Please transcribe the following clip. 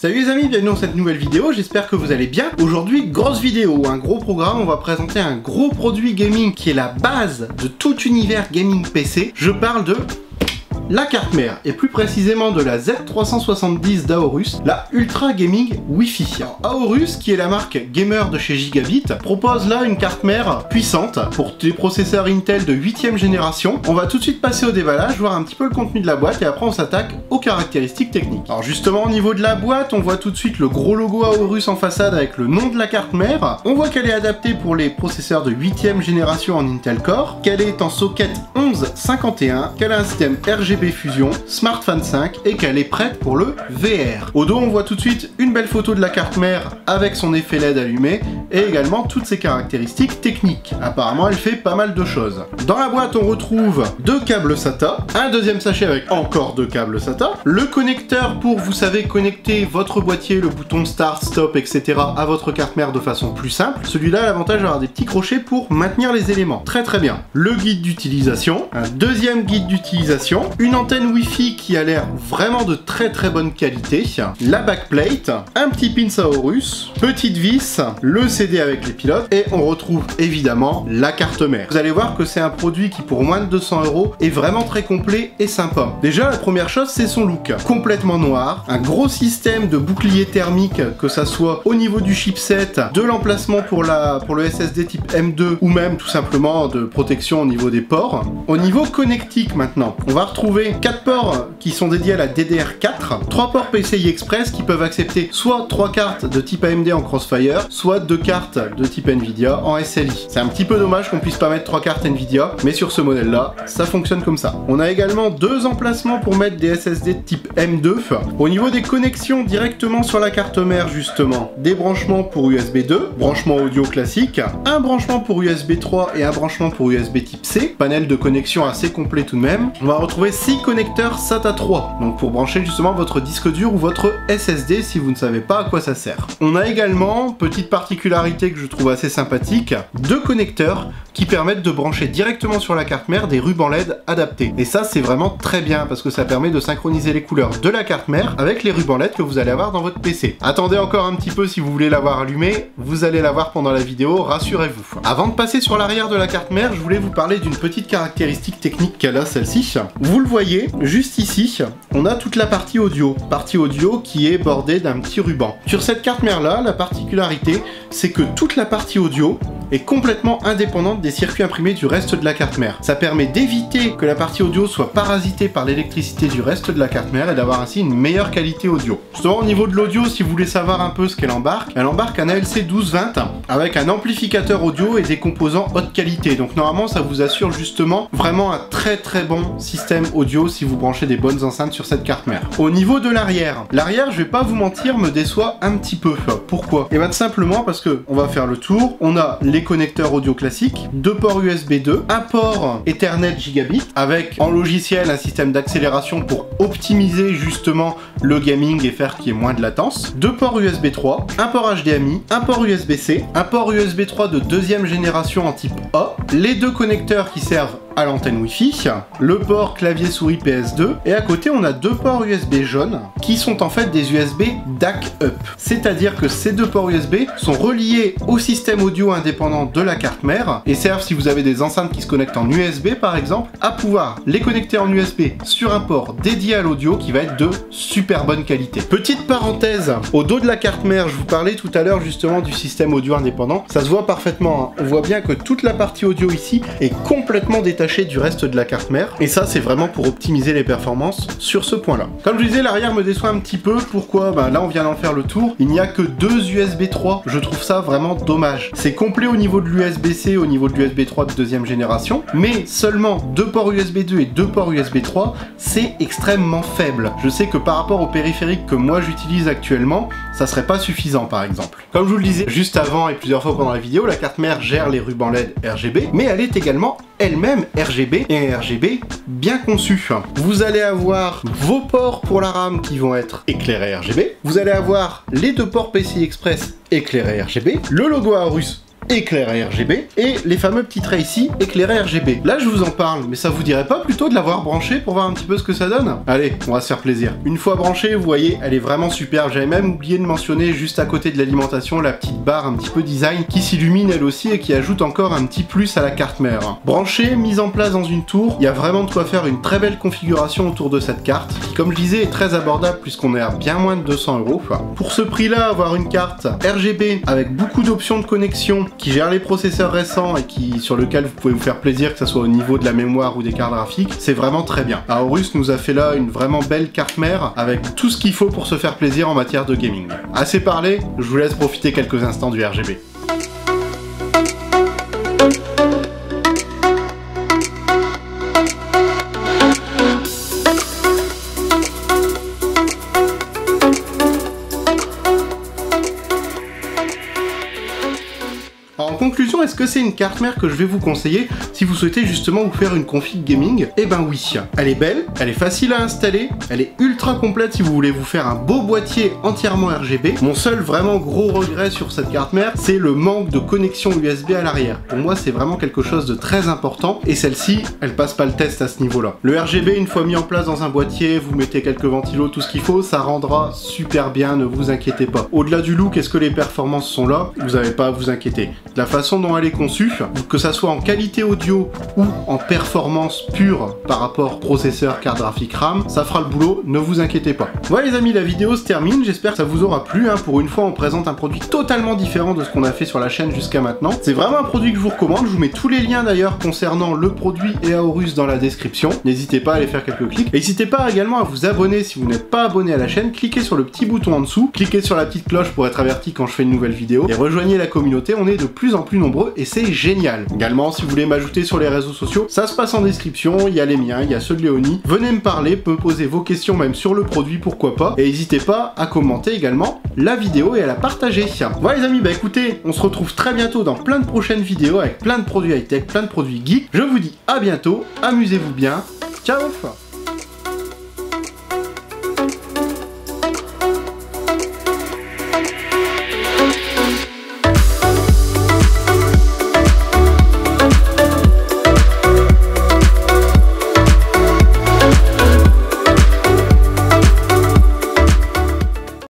Salut les amis, bienvenue dans cette nouvelle vidéo, j'espère que vous allez bien. Aujourd'hui, grosse vidéo, un gros programme, on va présenter un gros produit gaming qui est la base de tout univers gaming PC. Je parle de la carte mère, et plus précisément de la Z370 d'Aorus, la Ultra Gaming Wi-Fi. Aorus, qui est la marque gamer de chez Gigabit, propose là une carte mère puissante pour des processeurs Intel de 8ème génération. On va tout de suite passer au déballage, voir un petit peu le contenu de la boîte, et après on s'attaque aux caractéristiques techniques. Alors justement, au niveau de la boîte, on voit tout de suite le gros logo Aorus en façade avec le nom de la carte mère. On voit qu'elle est adaptée pour les processeurs de 8ème génération en Intel Core, qu'elle est en socket 1151, qu'elle a un système RGB Fusion, SmartFan 5 et qu'elle est prête pour le VR. Au dos, on voit tout de suite une belle photo de la carte mère avec son effet LED allumé et également toutes ses caractéristiques techniques. Apparemment, elle fait pas mal de choses. Dans la boîte, on retrouve deux câbles SATA, un deuxième sachet avec encore deux câbles SATA, le connecteur pour, vous savez, connecter votre boîtier, le bouton Start, Stop, etc. à votre carte mère de façon plus simple. Celui-là a l'avantage d'avoir des petits crochets pour maintenir les éléments. Très très bien. Le guide d'utilisation, un deuxième guide d'utilisation, une antenne Wi-Fi qui a l'air vraiment de très très bonne qualité, la backplate, un petit pin Aorus, petite vis, le CD avec les pilotes et on retrouve évidemment la carte mère. Vous allez voir que c'est un produit qui pour moins de 200 € est vraiment très complet et sympa. Déjà la première chose c'est son look, complètement noir, un gros système de bouclier thermique que ça soit au niveau du chipset, de l'emplacement pour le SSD type M2 ou même tout simplement de protection au niveau des ports. Au niveau connectique maintenant, on va retrouver 4 ports qui sont dédiés à la DDR4, 3 ports PCI Express qui peuvent accepter soit 3 cartes de type AMD en Crossfire, soit 2 cartes de type Nvidia en SLI. C'est un petit peu dommage qu'on puisse pas mettre 3 cartes Nvidia, mais sur ce modèle là, ça fonctionne comme ça. On a également 2 emplacements pour mettre des SSD de type M2. Au niveau des connexions directement sur la carte mère justement, des branchements pour USB 2, branchement audio classique, un branchement pour USB 3 et un branchement pour USB type C, panel de connexion assez complet tout de même. On va retrouver 6 connecteurs SATA 3, donc pour brancher justement votre disque dur ou votre SSD si vous ne savez pas à quoi ça sert. On a également, petite particularité que je trouve assez sympathique, 2 connecteurs qui permettent de brancher directement sur la carte mère des rubans LED adaptés. Et ça c'est vraiment très bien parce que ça permet de synchroniser les couleurs de la carte mère avec les rubans LED que vous allez avoir dans votre PC. Attendez encore un petit peu si vous voulez l'avoir allumé, vous allez l'avoir pendant la vidéo, rassurez-vous. Avant de passer sur l'arrière de la carte mère, je voulais vous parler d'une petite caractéristique technique qu'elle a celle-ci. Vous le voyez, juste ici, on a toute la partie audio qui est bordée d'un petit ruban. Sur cette carte mère là, la particularité, c'est que toute la partie audio est complètement indépendante des circuits imprimés du reste de la carte mère. Ça permet d'éviter que la partie audio soit parasitée par l'électricité du reste de la carte mère et d'avoir ainsi une meilleure qualité audio. Justement au niveau de l'audio, si vous voulez savoir un peu ce qu'elle embarque, elle embarque un ALC 1220 avec un amplificateur audio et des composants haute qualité. Donc normalement ça vous assure justement vraiment un très très bon système audio si vous branchez des bonnes enceintes sur cette carte mère. Au niveau de l'arrière, je vais pas vous mentir, me déçoit un petit peu. Pourquoi? Et bien tout simplement parce que on va faire le tour, on a les connecteurs audio classiques, 2 ports USB 2, un port Ethernet Gigabit avec en logiciel un système d'accélération pour optimiser justement le gaming et faire qu'il y ait moins de latence, 2 ports USB 3, un port HDMI, un port USB-C, un port USB 3 de 2ème génération en type A, les 2 connecteurs qui servent à l'antenne Wi-Fi, le port clavier souris PS2 et à côté on a 2 ports USB jaunes qui sont en fait des USB DAC up. C'est-à-dire que ces 2 ports USB sont reliés au système audio indépendant de la carte mère et servent, si vous avez des enceintes qui se connectent en USB par exemple, à pouvoir les connecter en USB sur un port dédié à l'audio qui va être de super bonne qualité. Petite parenthèse, au dos de la carte mère, je vous parlais tout à l'heure justement du système audio indépendant, ça se voit parfaitement, hein. On voit bien que toute la partie audio ici est complètement détachée du reste de la carte mère et ça c'est vraiment pour optimiser les performances sur ce point là. Comme je disais, l'arrière me déçoit un petit peu. Pourquoi? Là on vient d'en faire le tour, il n'y a que 2 USB 3, je trouve ça vraiment dommage. C'est complet au niveau de l'USB-C, au niveau de l'USB 3 de 2ème génération, mais seulement 2 ports USB 2 et 2 ports USB 3, c'est extrêmement faible. Je sais que par rapport au périphérique que moi j'utilise actuellement, ça serait pas suffisant par exemple. Comme je vous le disais juste avant et plusieurs fois pendant la vidéo, la carte mère gère les rubans LED RGB, mais elle est également elle-même RGB et un RGB bien conçu. Vous allez avoir vos ports pour la RAM qui vont être éclairés RGB, vous allez avoir les 2 ports PCI Express éclairés RGB, le logo Aorus éclairé RGB et les fameux petits traits ici éclairés RGB. Là je vous en parle, mais ça vous dirait pas plutôt de l'avoir branché pour voir un petit peu ce que ça donne? Allez, on va se faire plaisir. Une fois branchée, vous voyez, elle est vraiment superbe. J'avais même oublié de mentionner juste à côté de l'alimentation la petite barre un petit peu design qui s'illumine elle aussi et qui ajoute encore un petit plus à la carte mère. Branchée, mise en place dans une tour, il y a vraiment de quoi faire une très belle configuration autour de cette carte qui, comme je disais, est très abordable puisqu'on est à bien moins de 200 €. Pour ce prix-là, avoir une carte RGB avec beaucoup d'options de connexion qui gère les processeurs récents et sur lequel vous pouvez vous faire plaisir, que ce soit au niveau de la mémoire ou des cartes graphiques, c'est vraiment très bien. Aorus nous a fait là une vraiment belle carte mère avec tout ce qu'il faut pour se faire plaisir en matière de gaming. Assez parlé, je vous laisse profiter quelques instants du RGB. En conclusion, est-ce que c'est une carte mère que je vais vous conseiller si vous souhaitez justement vous faire une config gaming? Eh ben oui, elle est belle, elle est facile à installer, elle est ultra complète si vous voulez vous faire un beau boîtier entièrement RGB. Mon seul vraiment gros regret sur cette carte mère, c'est le manque de connexion USB à l'arrière. Pour moi, c'est vraiment quelque chose de très important et celle-ci, elle passe pas le test à ce niveau-là. Le RGB, une fois mis en place dans un boîtier, vous mettez quelques ventilos, tout ce qu'il faut, ça rendra super bien, ne vous inquiétez pas. Au-delà du look, est-ce que les performances sont là? Vous n'avez pas à vous inquiéter. La façon dont elle est conçue, que ça soit en qualité audio ou en performance pure par rapport processeur, carte graphique RAM, ça fera le boulot, ne vous inquiétez pas. Voilà les amis, la vidéo se termine, j'espère que ça vous aura plu. Pour une fois, on présente un produit totalement différent de ce qu'on a fait sur la chaîne jusqu'à maintenant. C'est vraiment un produit que je vous recommande, je vous mets tous les liens d'ailleurs concernant le produit et Aorus dans la description. N'hésitez pas à aller faire quelques clics. N'hésitez pas également à vous abonner si vous n'êtes pas abonné à la chaîne, cliquez sur le petit bouton en dessous, cliquez sur la petite cloche pour être averti quand je fais une nouvelle vidéo et rejoignez la communauté, on est de plus en plus nombreux et c'est génial. Également, si vous voulez m'ajouter sur les réseaux sociaux, ça se passe en description, il y a les miens, il y a ceux de Léonie. Venez me parler, me poser vos questions même sur le produit, pourquoi pas. Et n'hésitez pas à commenter également la vidéo et à la partager. Voilà les amis, bah écoutez, on se retrouve très bientôt dans plein de prochaines vidéos avec plein de produits high-tech, plein de produits geeks. Je vous dis à bientôt, amusez-vous bien, ciao.